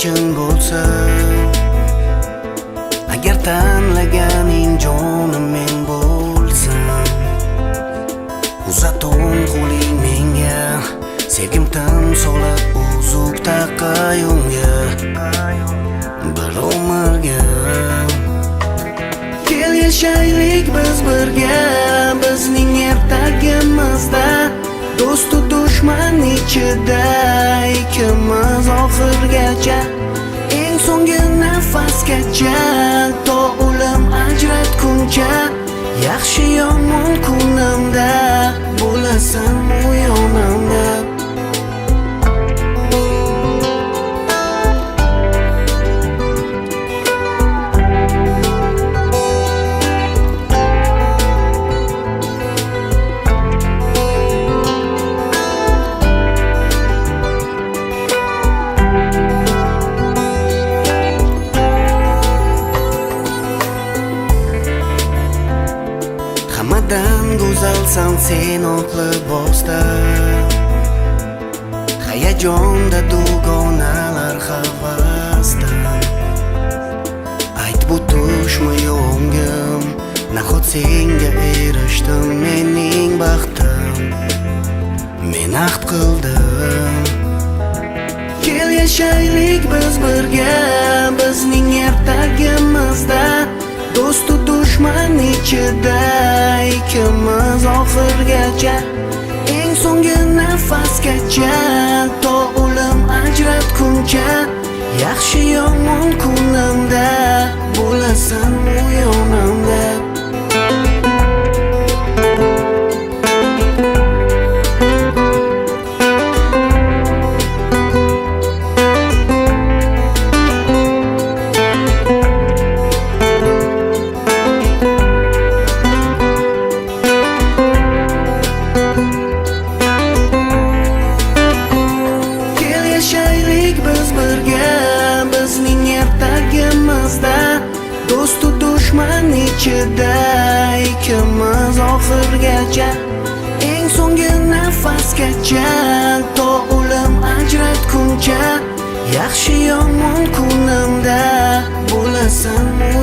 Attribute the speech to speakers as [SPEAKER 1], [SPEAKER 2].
[SPEAKER 1] chin bo'lsa, agar tanlaganing jonim men bo'lsam, uzaton qo'ling menga, sevgim timsola uzuk taqayunga, bir umrga. Kel yashaylik biz birga, bizning ertagimizda, do'stu dushman ichida ikkimiz oxirgacha, eng so'nggi nafasgacha, to o'lim ajratguncha, yaxshi yomon kunimda bo'lasan u yonimda. Hammadan go'zalsan sen oq libosda, hayajonda dugonalar havasdan. Ayt bu tushmi yo'ngim, nahot senga erishdim mening baxtim, men ahd qildim. Kel yashaylik biz birga, bizning ertagimizda, do'stu dushman ichida ikkimiz oxirgacha, eng so'nggi nafasgacha, to o'lim ajratguncha, yaxshi yomon kunimda bo'lasan u yonimda. Biz birga, bizning ertagimizda, do'stu dushman ichida ikkimiz oxirgacha, eng so'nggi nafasgacha, to o'lim ajratguncha, yaxshi yomon kunimda bo'lasan u